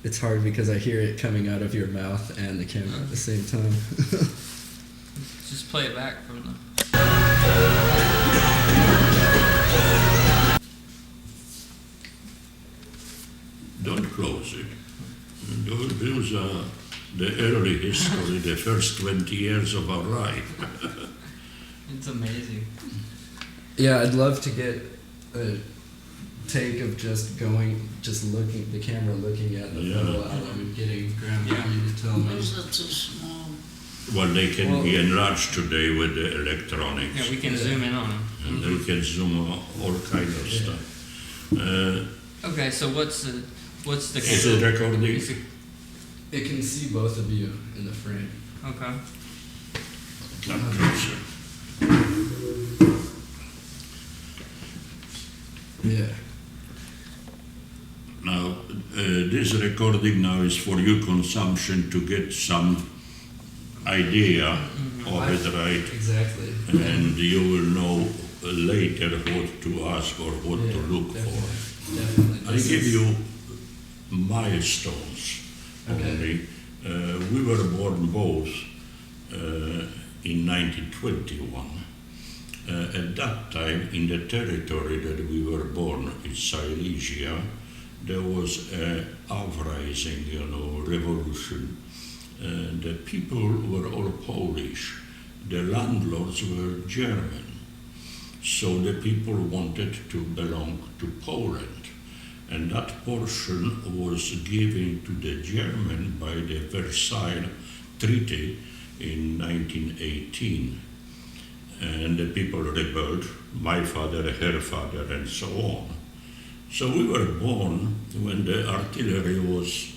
It's hard because I hear it coming out of your mouth and the camera at the same time. Just play it back from the. Don't close it. Those are the early history, the first 20 years of our life. It's amazing. Yeah, I'd love to get a take of just looking, the camera looking at the photo album and getting Grandma to tell me. Those are too small. Well, they can be enlarged today with the electronics. Yeah, we can zoom in on them. And they can zoom all kind of stuff. Okay, so what's the Is it recording? It can see both of you in the frame. Okay. Come closer. Yeah. Now, this recording now is for your consumption to get some idea of it, right? Exactly. And you will know later what to ask or what to look for. Definitely. I give you milestones only. We were born both in 1921. At that time, in the territory that we were born, in Silesia, there was an uprising, revolution. The people were all Polish. The landlords were German. So the people wanted to belong to Poland. And that portion was given to the German by the Versailles Treaty in 1918. And the people rebelled, my father, her father, and so on. So we were born when the artillery was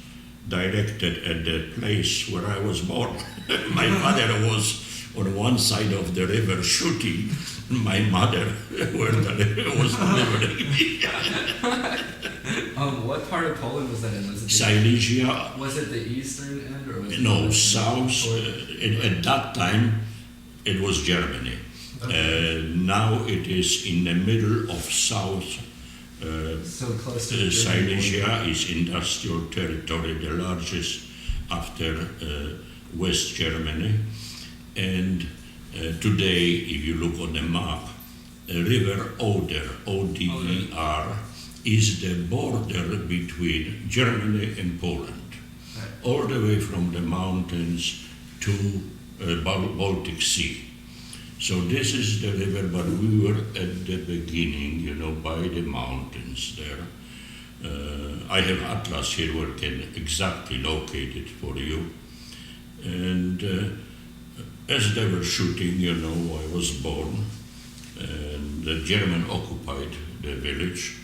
directed at the place where I was born. My father was on one side of the river shooting, my mother where the river was delivering me. What part of Poland was that in? Was it Silesia. Was it the eastern end or was it No, south. At that time, it was Germany. Okay. Now it is in the middle of south. So close to Silesia is industrial territory, the largest after West Germany. And today, if you look on the map, River Oder, O-D-E-R, is the border between Germany and Poland, all the way from the mountains to Baltic Sea. So this is the river, but we were at the beginning, by the mountains there. I have atlas here where I can exactly locate it for you. And as they were shooting, I was born, and the German occupied the village,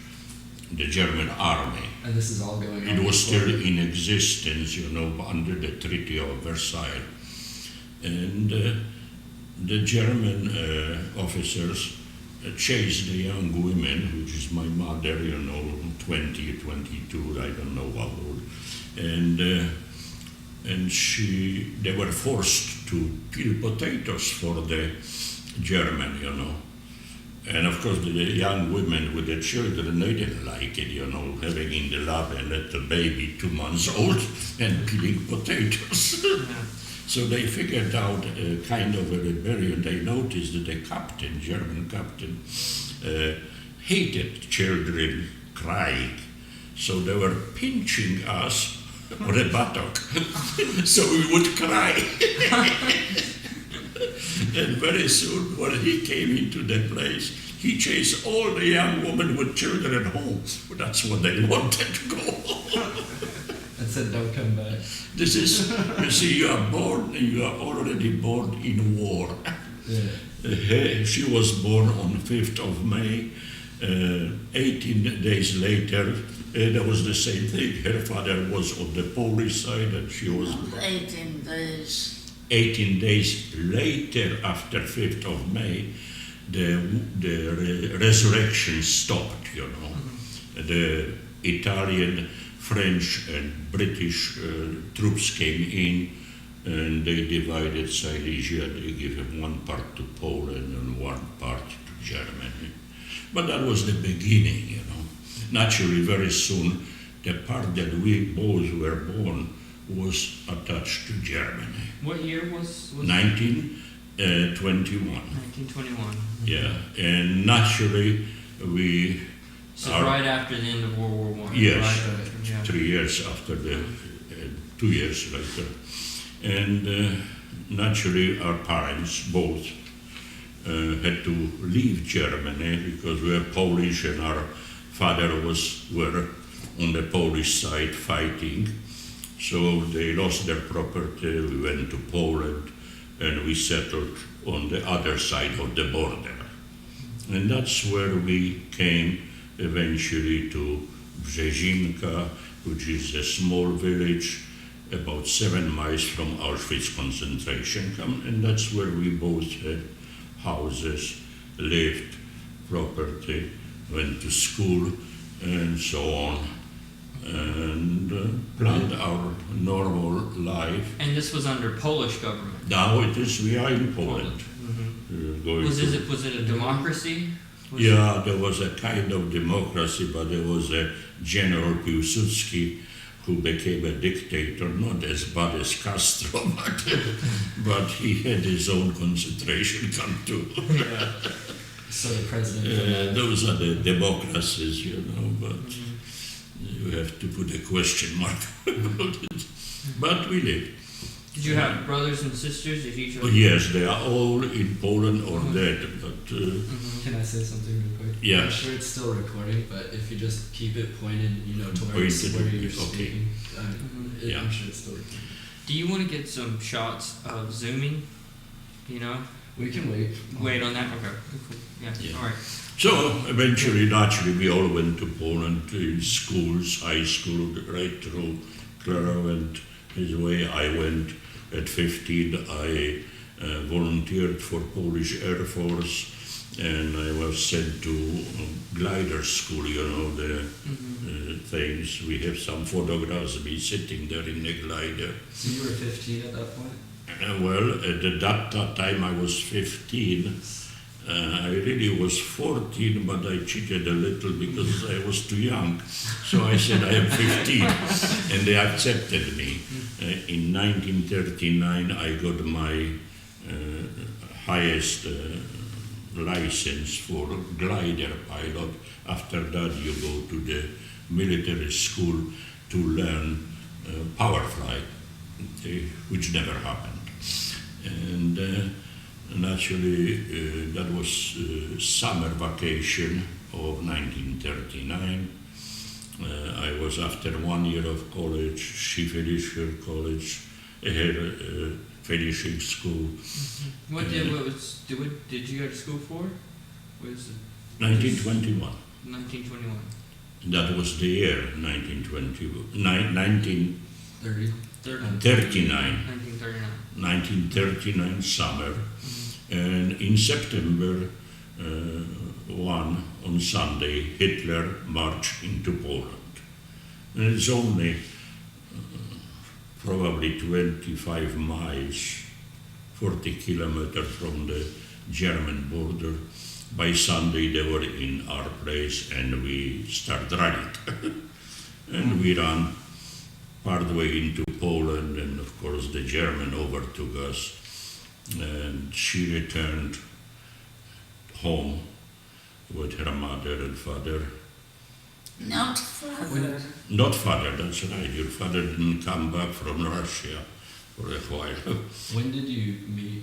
the German army. And this is all going on. It was still in existence, under the Treaty of Versailles. And the German officers chased the young women, which is my mother, 20, 22, I don't know how old. And they were forced to peel potatoes for the German, And of course, the young women with the children, they didn't like it, having in the lab a little baby 2 months old and peeling potatoes. So they figured out a kind of a rebellion. They noticed that the captain, German captain, hated children crying. So they were pinching us on the buttock so we would cry. And very soon, when he came into the place, he chased all the young women with children home. That's what they wanted to go. And said, don't come back. This is, you see, you are already born in war. Yeah. She was born on 5th of May. 18 days later, there was the same thing. Her father was on the Polish side and she was... 18 days. 18 days later, after 5th of May, the resurrection stopped, The Italian, French and British troops came in and they divided Silesia. They gave one part to Poland and one part to Germany. But that was the beginning, Naturally, very soon, the part that we both were born was attached to Germany. What year was 1921. 1921. Yeah, and naturally we So are right after the end of World War One. Yes. Right? Yeah. 3 years after the 2 years later, and naturally our parents both had to leave Germany because we were Polish and our father were on the Polish side fighting. So they lost their property, we went to Poland, and we settled on the other side of the border. And that's where we came eventually to Brzezinka, which is a small village about 7 miles from Auschwitz concentration camp, and that's where we both had houses, lived, property, went to school, and so on, and planned our normal life. And this was under Polish government. Now we are in Poland. Mhm. Going Was to- it a democracy? Was Yeah, there was a kind of democracy, but there was a General Piłsudski who became a dictator, not as bad as Castro, but he had his own concentration camp too. Yeah. So the president. Those are the democracies, but Mhm. you have to put a question mark about it. But we lived. Did you have brothers and sisters? Did each of Oh, yes, they are all in Poland or dead, but Mhm. Can I say something real quick? Yes. I'm sure it's still recording, but if you just keep it pointed, towards Pointed, where you're okay. speaking, Mhm. Yeah. I'm sure it's still recording. Do you want to get some shots of zooming? We can wait. Wait on that? Okay. Cool. Yeah. Yeah. All right. so eventually, naturally, we all went to Poland in schools, high school, right through. Clara went his way, I went at 15, I volunteered for Polish Air Force, and I was sent to glider school, the Mhm. things. We have some photographs of me sitting there in a glider. So you were 15 at that point? Well, at that time I was 15. I really was 14, but I cheated a little because I was too young. So I said I am 15, and they accepted me. In 1939, I got my highest license for glider pilot. After that, you go to the military school to learn power flight, which never happened. And naturally, that was summer vacation of 1939. I was after 1 year of college. She finished her college, her finishing school. What did you go to school for? Was it 1921. 1921? That was the year 1939. 30? 1939. 1939 summer, and in September 1 on Sunday, Hitler marched into Poland. And it's only probably 25 miles, 40 kilometers from the German border. By Sunday they were in our place and we started running. And we ran part way into Poland, and of course the German overtook us, and she returned home with her mother and father. Not father. Not father, that's right, your father didn't come back from Russia for a while. When did you meet